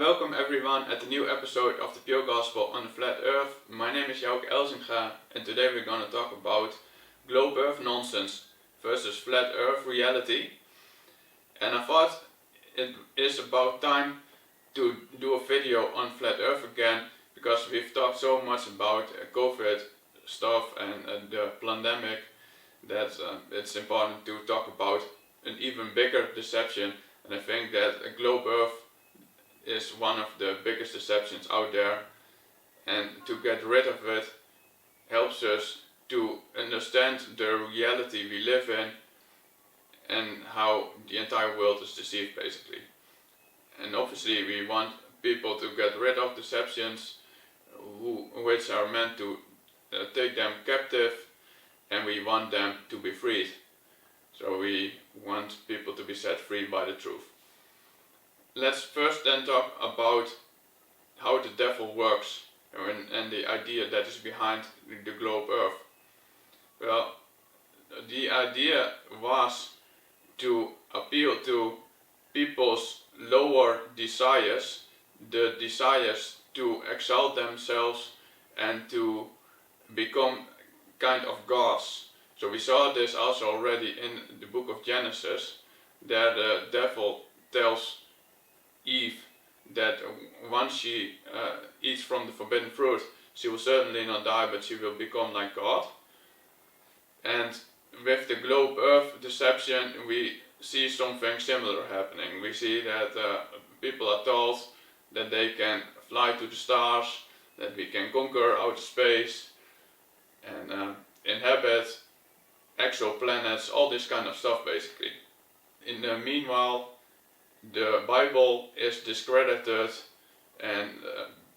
welcome everyone at the new episode of the Pure Gospel on the Flat Earth. My name is Isaah, and today we're going to talk about globe earth nonsense versus flat earth reality. And I thought it is about time to do a video on flat earth again, because we've talked so much about COVID stuff and the pandemic that it's important to talk about an even bigger deception. And I think that a globe earth is one of the biggest deceptions out there, and to get rid of it helps us to understand the reality we live in and how the entire world is deceived, basically. And obviously we want people to get rid of deceptions which are meant to take them captive, and we want them to be freed. So we want people to be set free by the truth. Let's first then talk about how the devil works and the idea that is behind the globe earth. Well, the idea was to appeal to people's lower desires, the desires to exalt themselves and to become kind of gods. So we saw this also already in the book of Genesis, that the devil tells Eve that once she eats from the forbidden fruit, she will certainly not die, but she will become like God. And with the globe earth deception, we see something similar happening. We see that people are told that they can fly to the stars, that we can conquer outer space and inhabit exoplanets, all this kind of stuff basically. In the meanwhile, the Bible is discredited, and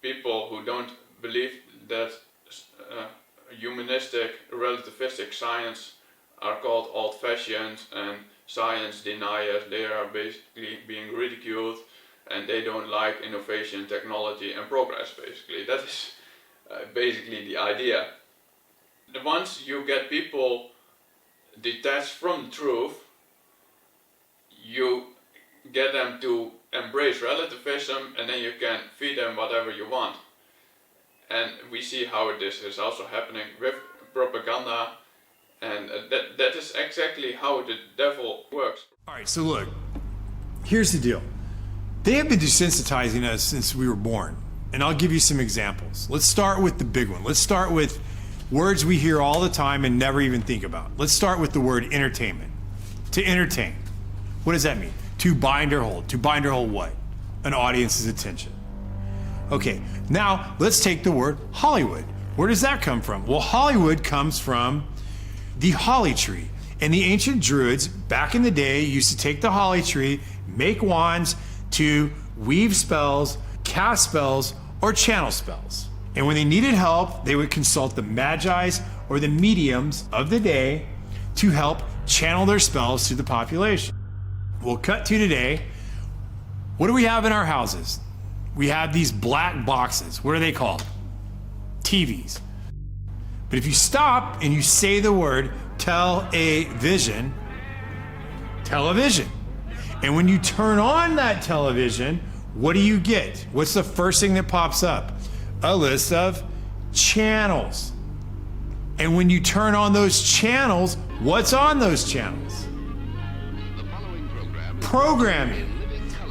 people who don't believe that humanistic, relativistic science are called old-fashioned and science deniers. They are basically being ridiculed, and they don't like innovation, technology and progress basically. That is basically the idea. Once you get people detached from the truth, you get them to embrace relativism, and then you can feed them whatever you want. And we see how this is also happening with propaganda, and that is exactly how the devil works. Alright, so look, here's the deal. They have been desensitizing us since we were born, and I'll give you some examples. Let's start with the big one. Let's start with words we hear all the time and never even think about. Let's start with the word entertainment. To entertain. What does that mean? To bind or hold. To bind or hold what? An audience's attention. Okay, now let's take the word Hollywood. Where does that come from? Well, Hollywood comes from the holly tree. And the ancient Druids back in the day used to take the holly tree, make wands to weave spells, cast spells, or channel spells. And when they needed help, they would consult the magi's or the mediums of the day to help channel their spells to the population. We'll cut to today. What do we have in our houses? We have these black boxes. What are they called? TVs. But if you stop and you say the word television, and when you turn on that television, what do you get? What's the first thing that pops up? A list of channels. And when you turn on those channels, what's on those channels? Programming.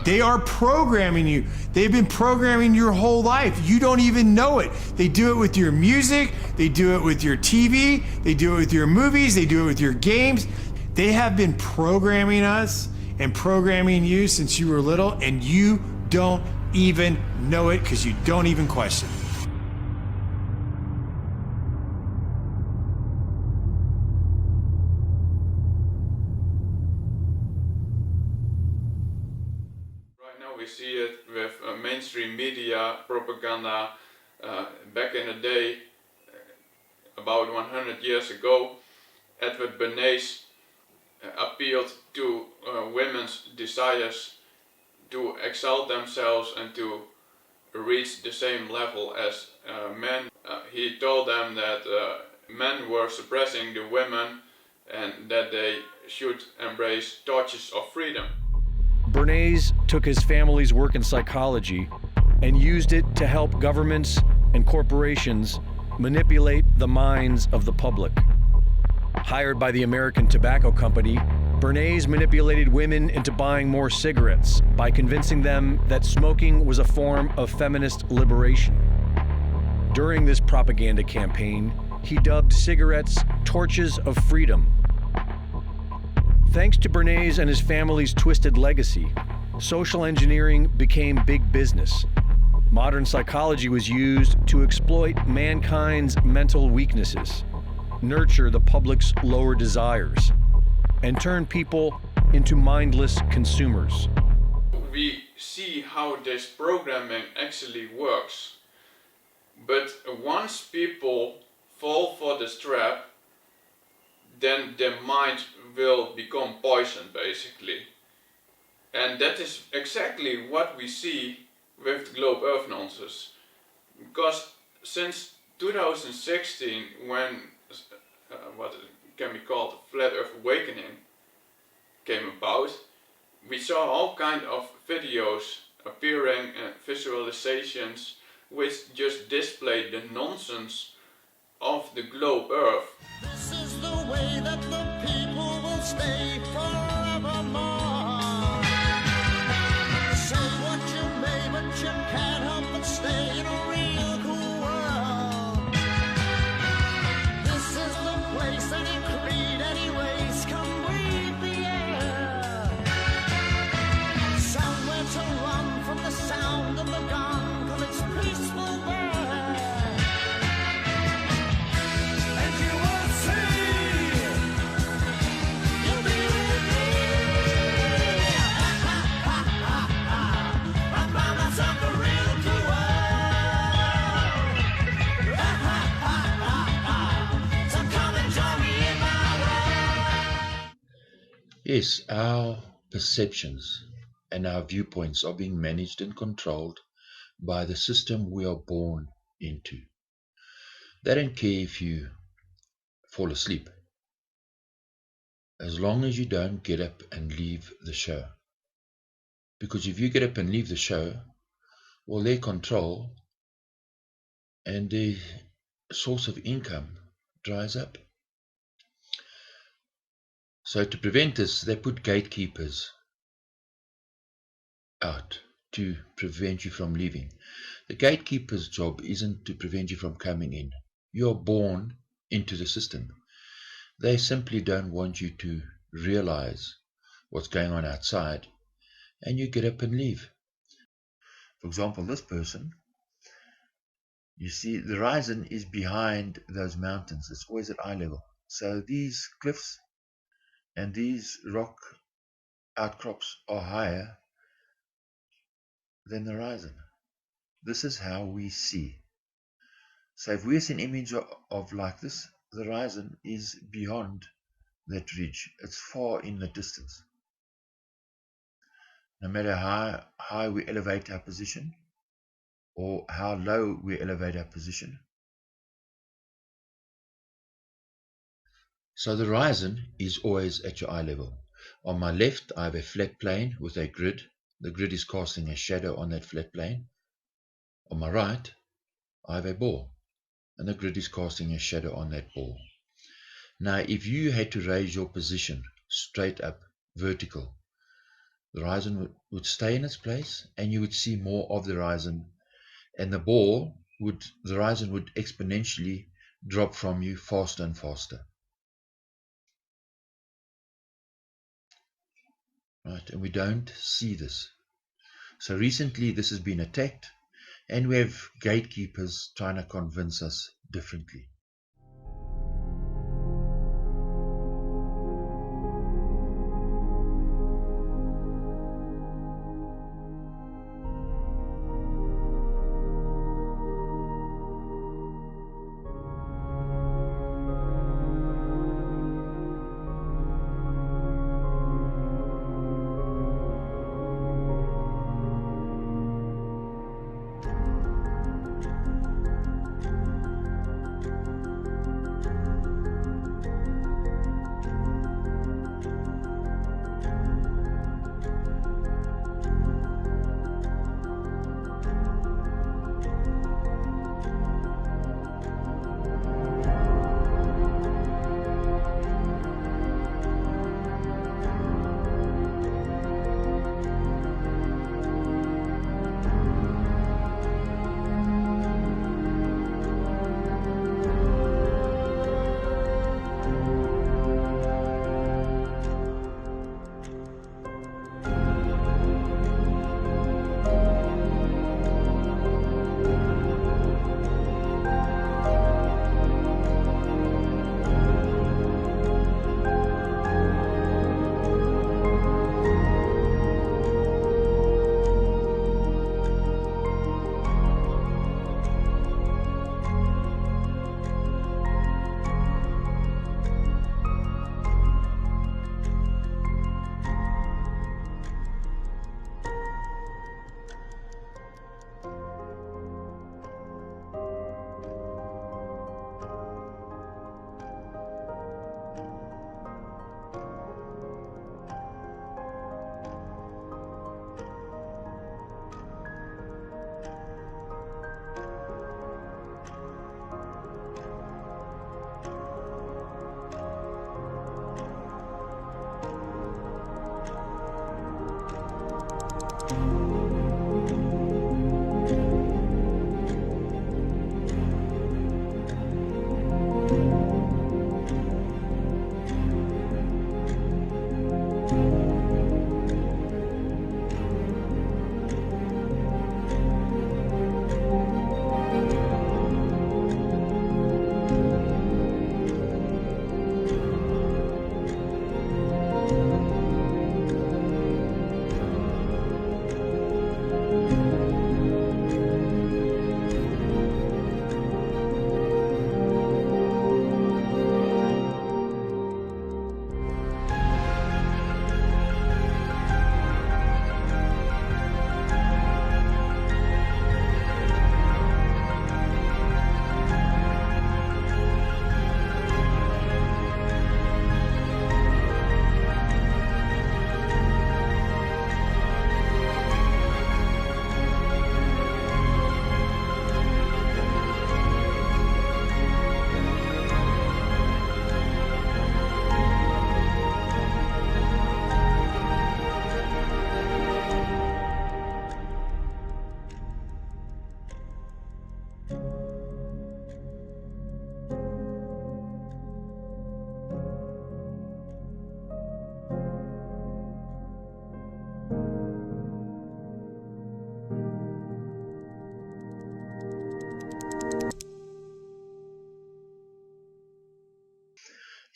They are programming you. They've been programming your whole life. You don't even know it. They do it with your music. They do it with your TV. They do it with your movies. They do it with your games. They have been programming us and programming you since you were little, and you don't even know it because you don't even question it. We see it with mainstream media, propaganda. Back in the day, about 100 years ago, Edward Bernays appealed to women's desires to exalt themselves and to reach the same level as men. He told them that men were suppressing the women and that they should embrace torches of freedom. Bernays took his family's work in psychology and used it to help governments and corporations manipulate the minds of the public. Hired by the American Tobacco Company, Bernays manipulated women into buying more cigarettes by convincing them that smoking was a form of feminist liberation. During this propaganda campaign, he dubbed cigarettes torches of freedom. Thanks to Bernays and his family's twisted legacy, social engineering became big business. Modern psychology was used to exploit mankind's mental weaknesses, nurture the public's lower desires, and turn people into mindless consumers. We see how this programming actually works. But once people fall for this trap, then their mind will become poisoned, basically. And that is exactly what we see with the globe earth nonsense. Because since 2016, when what can be called the flat earth awakening came about, we saw all kind of videos appearing and visualizations which just display the nonsense of the globe earth. This is the way that the people will stay forevermore. Say what you may, but you can't help but stay in a real cool world. This is the place, any creed, any race, come breathe the air. Somewhere to run from the sound of the gun, 'cause it's peaceful there. And you will see, you'll be with me. Ha, ha, ha, ha. I found myself a real cool world. Ha, ha, ha, ha. So come and join me in my world. Yes, our perceptions and our viewpoints are being managed and controlled by the system we are born into. They don't care if you fall asleep, as long as you don't get up and leave the show. Because if you get up and leave the show, well, their control and their source of income dries up. So to prevent this, they put gatekeepers out to prevent you from leaving. The gatekeeper's job isn't to prevent you from coming in. You're born into the system. They simply don't want you to realize what's going on outside, and you get up and leave. For example, this person, you see the horizon is behind those mountains. It's always at eye level. So these cliffs and these rock outcrops are higher than the horizon. This is how we see. So if we see an image of like this, the horizon is beyond that ridge. It's far in the distance. No matter how high we elevate our position or how low we elevate our position. So the horizon is always at your eye level. On my left, I have a flat plane with a grid. The grid is casting a shadow on that flat plane. On my right, I have a ball, and the grid is casting a shadow on that ball. Now, if you had to raise your position straight up, vertical, the horizon would stay in its place, and you would see more of the horizon, and the horizon would exponentially drop from you faster and faster. Right, and we don't see this. So recently this has been attacked, and we have gatekeepers trying to convince us differently.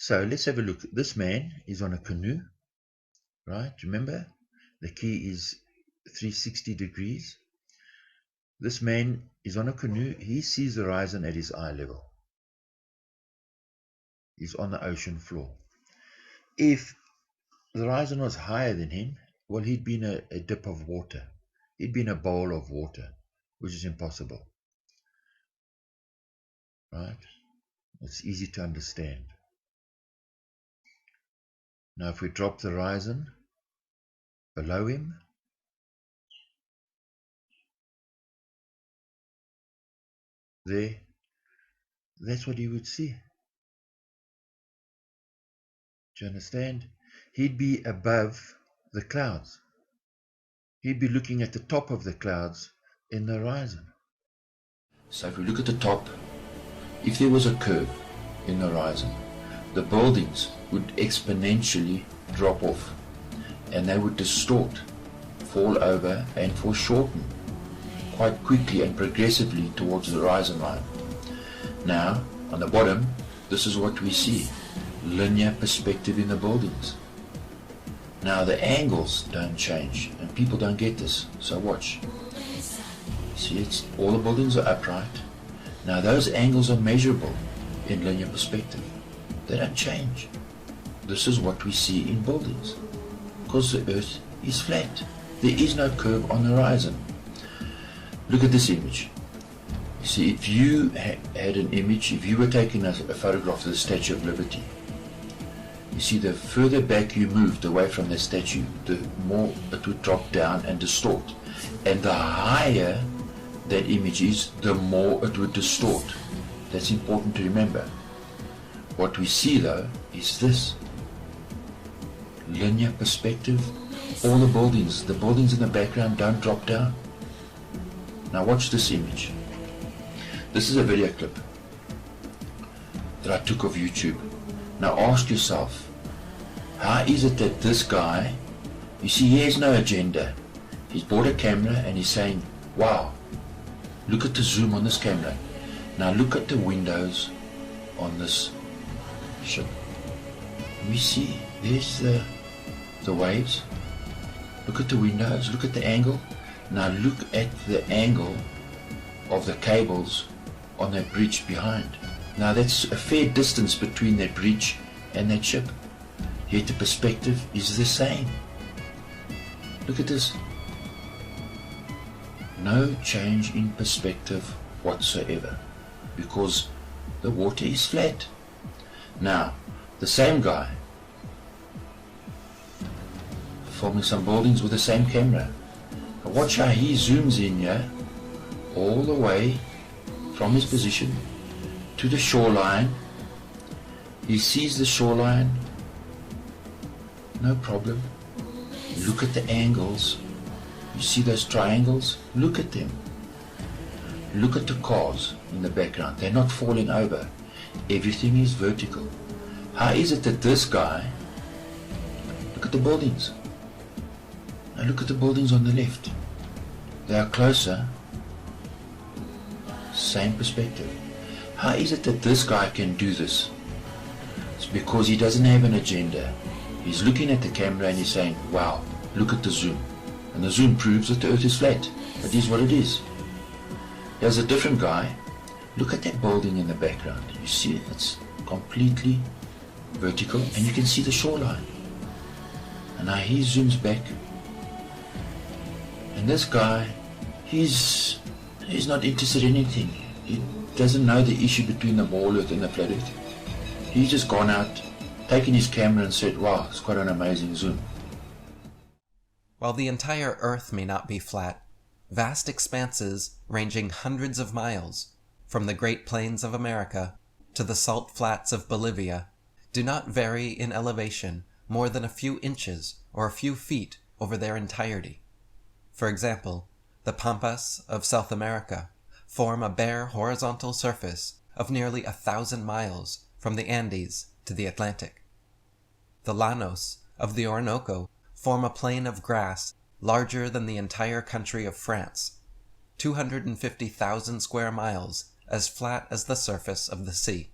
So let's have a look. This man is on a canoe, right? Remember, the key is 360 degrees. This man is on a canoe. He sees the horizon at his eye level. He's on the ocean floor. If the horizon was higher than him, well, he'd be in a dip of water. He'd be in a bowl of water, which is impossible. Right? It's easy to understand. Now, if we drop the horizon below him, there, that's what he would see. Do you understand? He'd be above the clouds. He'd be looking at the top of the clouds in the horizon. So if we look at the top, if there was a curve in the horizon, the buildings would exponentially drop off and they would distort, fall over and foreshorten quite quickly and progressively towards the horizon line. Now, on the bottom, this is what we see. Linear perspective in the buildings. Now the angles don't change and people don't get this, so watch. See, all the buildings are upright. Now those angles are measurable in linear perspective. They don't change. This is what we see in buildings because the earth is flat. There is no curve on the horizon. Look at this image. You see, if you had an image, if you were taking a photograph of the Statue of Liberty, you see, the further back you moved away from the statue, the more it would drop down and distort. And the higher that image is, the more it would distort. That's important to remember. What we see though is this. Linear perspective. All the buildings in the background don't drop down. Now watch this image. This is a video clip that I took off YouTube. Now ask yourself, how is it that this guy, you see, he has no agenda. He's bought a camera and he's saying, wow, look at the zoom on this camera. Now look at the windows on this ship. We see, there's the waves. Look at the windows, look at the angle. Now look at the angle of the cables on that bridge behind. Now that's a fair distance between that bridge and that ship. Yet the perspective is the same. Look at this. No change in perspective whatsoever because the water is flat. Now, the same guy filming some buildings with the same camera. Now watch how he zooms in here all the way from his position to the shoreline. He sees the shoreline, no problem. Look at the angles. You see those triangles? Look at them. Look at the cars in the background. They're not falling over. Everything is vertical. How is it that this guy, look at the buildings. Now look at the buildings on the left. They are closer. Same perspective. How is it that this guy can do this? It's because he doesn't have an agenda. He's looking at the camera and he's saying, wow, look at the zoom. And the zoom proves that the earth is flat. It is what it is. Here's a different guy. Look at that building in the background. You see it's completely vertical and you can see the shoreline. And now he zooms back. And this guy, he's not interested in anything. He doesn't know the issue between the ball earth and the flat earth. He's just gone out, taken his camera and said, wow, it's quite an amazing zoom. While the entire Earth may not be flat, vast expanses ranging hundreds of miles, from the Great Plains of America to the salt flats of Bolivia, do not vary in elevation more than a few inches or a few feet over their entirety. For example, the Pampas of South America form a bare horizontal surface of nearly 1,000 miles from the Andes to the Atlantic. The Llanos of the Orinoco form a plain of grass larger than the entire country of France, 250,000 square miles as flat as the surface of the sea.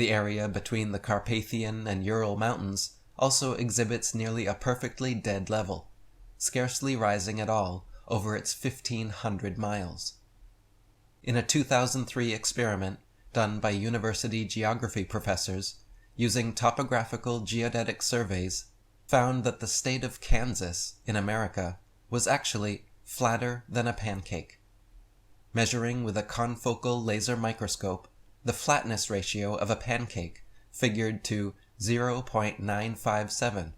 The area between the Carpathian and Ural Mountains also exhibits nearly a perfectly dead level, scarcely rising at all over its 1,500 miles. In a 2003 experiment done by university geography professors using topographical geodetic surveys, found that the state of Kansas in America was actually flatter than a pancake. Measuring with a confocal laser microscope, the flatness ratio of a pancake figured to 0.957,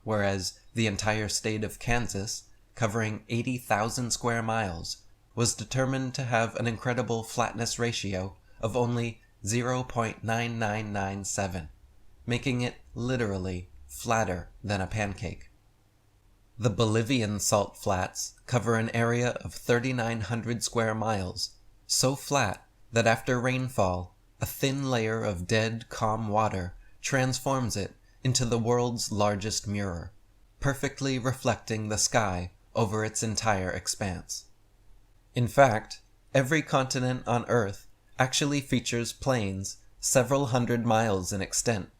whereas the entire state of Kansas, covering 80,000 square miles, was determined to have an incredible flatness ratio of only 0.9997, making it literally flatter than a pancake. The Bolivian salt flats cover an area of 3,900 square miles, so flat that after rainfall, a thin layer of dead, calm water transforms it into the world's largest mirror, perfectly reflecting the sky over its entire expanse. In fact, every continent on Earth actually features plains several hundred miles in extent,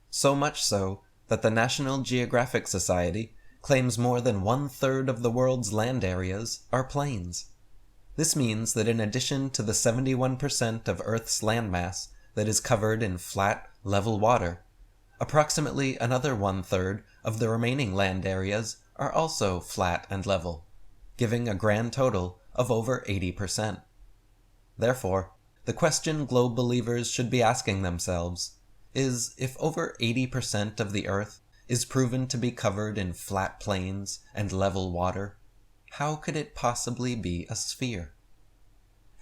so much so that the National Geographic Society claims more than 1/3 of the world's land areas are plains. This means that in addition to the 71% of Earth's landmass that is covered in flat, level water, approximately another 1/3 of the remaining land areas are also flat and level, giving a grand total of over 80%. Therefore, the question globe believers should be asking themselves is, if over 80% of the Earth is proven to be covered in flat plains and level water, how could it possibly be a sphere?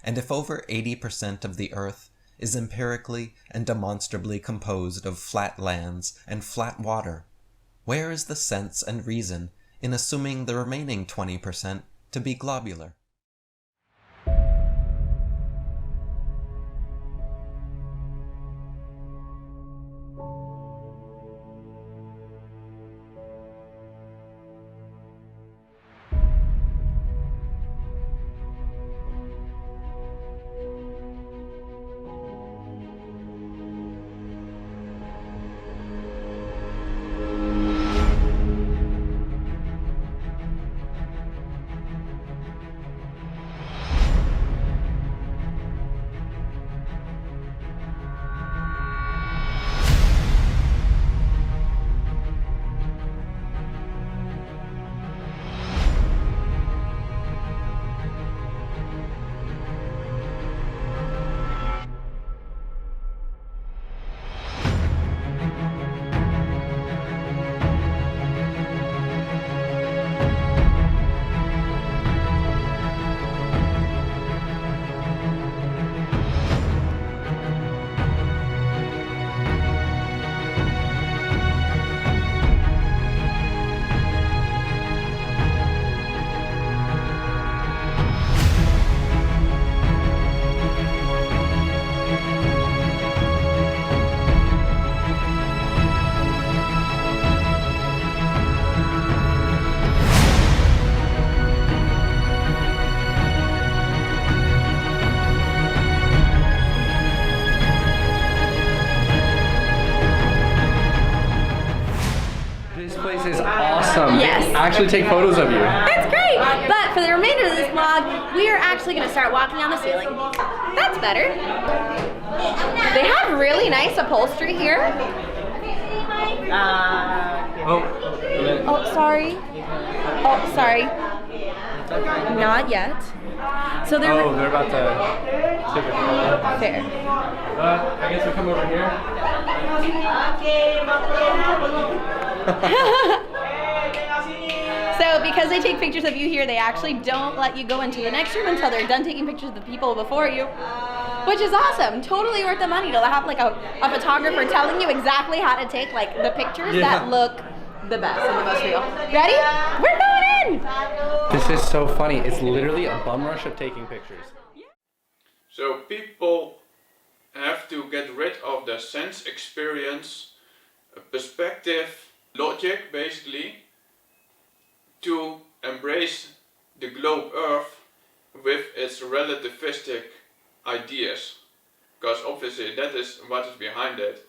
And if over 80% of the Earth is empirically and demonstrably composed of flat lands and flat water, where is the sense and reason in assuming the remaining 20% to be globular? Actually take photos of you. That's great! But for the remainder of this vlog, we are actually going to start walking on the ceiling. That's better. They have really nice upholstery here. Oh, sorry. Oh, sorry. Not yet. So they're about to take a photo. Fair. I guess we come over here. So because they take pictures of you here, they actually don't let you go into the next room until they're done taking pictures of the people before you, which is awesome. Totally worth the money to have like a photographer telling you exactly how to take like the pictures that look the best and the most real. Ready? We're going in! This is so funny. It's literally a bum rush of taking pictures. So people have to get rid of the sense experience, perspective, logic basically, to embrace the globe Earth with its relativistic ideas. because obviously that is what is behind it,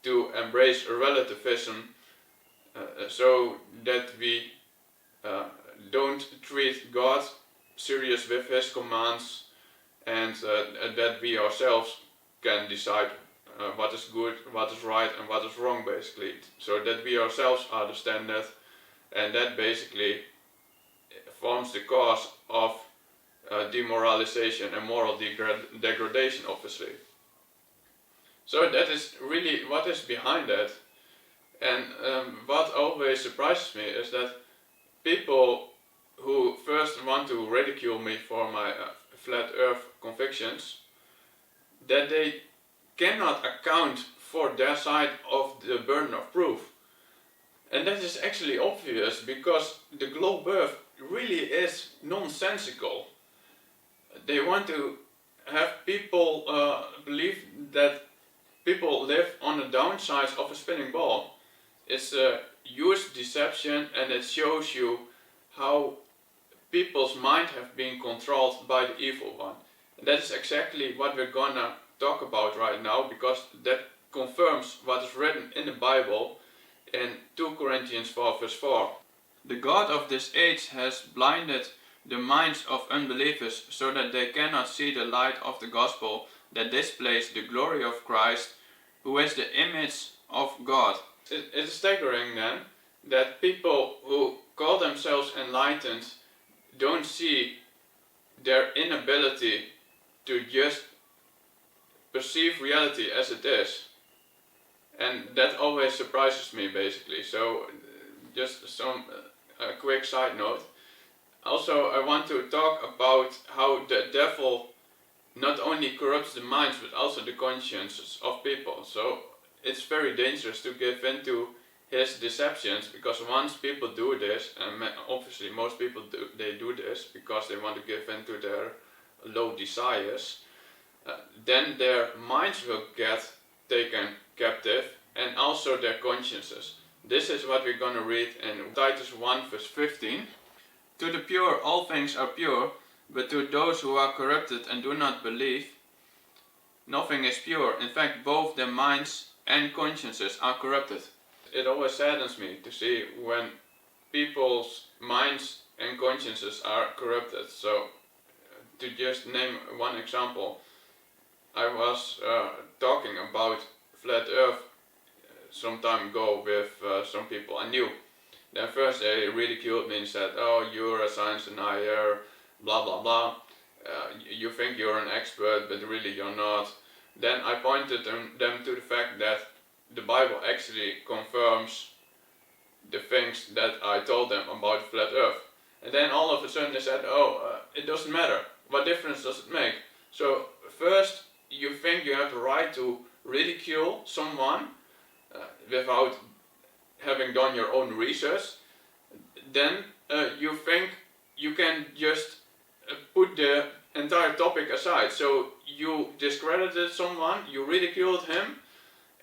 to embrace relativism, so that we don't treat God serious with his commands, and that we ourselves can decide what is good, what is right, and what is wrong, basically. So that we ourselves are the standard, and that basically forms the cause of demoralization and moral degradation, obviously. So that is really what is behind that. And what always surprises me is that people who first want to ridicule me for my flat earth convictions, that they cannot account for their side of the burden of proof. And that is actually obvious, because the globe earth really is nonsensical. They want to have people believe that people live on the downside of a spinning ball. It's a huge deception, and it shows you how people's mind have been controlled by the evil one. And that is exactly what we're gonna talk about right now, because that confirms what is written in the Bible in 2 Corinthians 4 verse 4. The God of this age has blinded the minds of unbelievers so that they cannot see the light of the gospel that displays the glory of Christ, who is the image of God. It is staggering then that people who call themselves enlightened don't see their inability to just perceive reality as it is. And that always surprises me, basically. So just some quick side note. Also, I want to talk about how the devil not only corrupts the minds but also the consciences of people. So it's very dangerous to give in to his deceptions, because once people do this, and obviously most people do this because they want to give in to their low desires, then their minds will get taken captive, and also their consciences. This is what we're going to read in Titus 1 verse 15. To the pure all things are pure, but to those who are corrupted and do not believe, nothing is pure. In fact, both their minds and consciences are corrupted. It always saddens me to see when people's minds and consciences are corrupted. So, to just name one example, I was talking about flat earth some time ago with some people I knew. Then first they ridiculed me and said, "Oh, you're a science denier, blah blah blah. You think you're an expert, but really you're not." Then I pointed them to the fact that the Bible actually confirms the things that I told them about flat earth. And then all of a sudden they said, "Oh, it doesn't matter. What difference does it make?" So first you think you have the right to ridicule someone without having done your own research. Then you think you can just put the entire topic aside. So you discredited someone, you ridiculed him,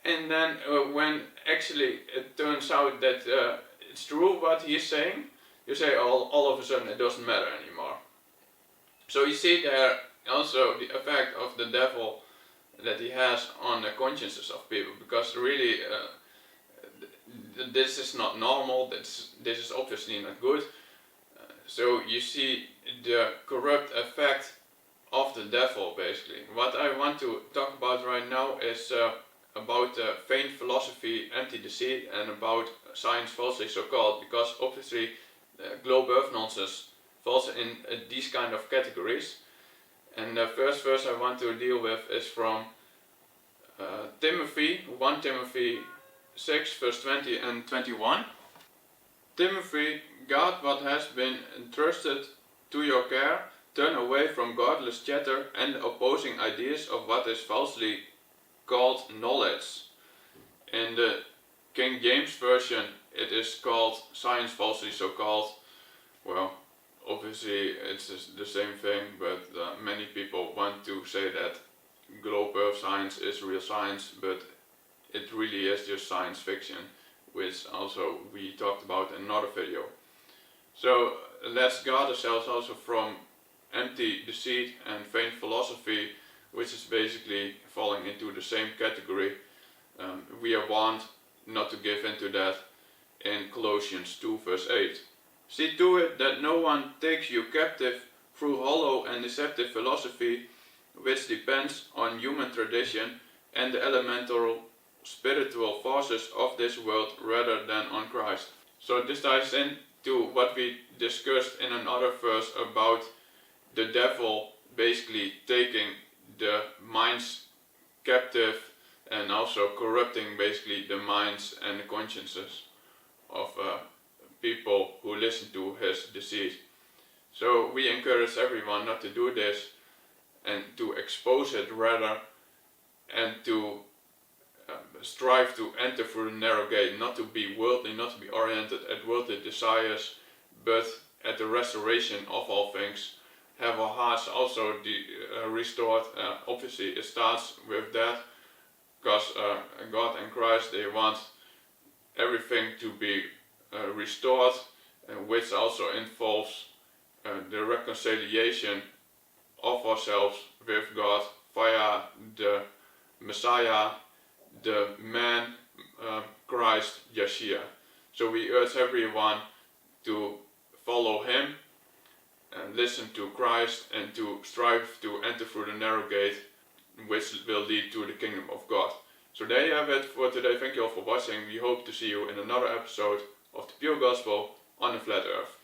and then when actually it turns out that it's true what he's saying, you say all of a sudden it doesn't matter anymore. So you see there also the effect of the devil that he has on the consciences of people, because really this is not normal, this is obviously not good. So you see the corrupt effect of the devil, basically. What I want to talk about right now is about vain philosophy, empty deceit, and about science falsely so called, because obviously globe earth nonsense falls in these kind of categories. And the first verse I want to deal with is from Timothy, 1 Timothy 6 verse 20 and 21. Timothy, guard what has been entrusted to your care, turn away from godless chatter and opposing ideas of what is falsely called knowledge. In the King James Version it is called science falsely so called. Well, obviously it's the same thing, but many people want to say that globe earth science is real science, but it really is just science fiction, which also we talked about in another video. So let's guard ourselves also from empty deceit and vain philosophy, which is basically falling into the same category. We are warned not to give into that in Colossians 2 verse 8. See to it that no one takes you captive through hollow and deceptive philosophy, which depends on human tradition and the elemental spiritual forces of this world rather than on Christ. So this ties into what we discussed in another verse about the devil basically taking the minds captive and also corrupting basically the minds and the consciences of people who listen to his deceit. So we encourage everyone not to do this and to expose it rather, and to strive to enter through the narrow gate, not to be worldly, not to be oriented at worldly desires, but at the restoration of all things, have our hearts also restored. Obviously it starts with that, because God and Christ, they want everything to be restored, which also involves the reconciliation of ourselves with God via the Messiah, the man Christ Yeshua. So we urge everyone to follow him and listen to Christ and to strive to enter through the narrow gate, which will lead to the kingdom of God. So there you have it for today. Thank you all for watching. We hope to see you in another episode of the Pure Gospel on the Flat Earth.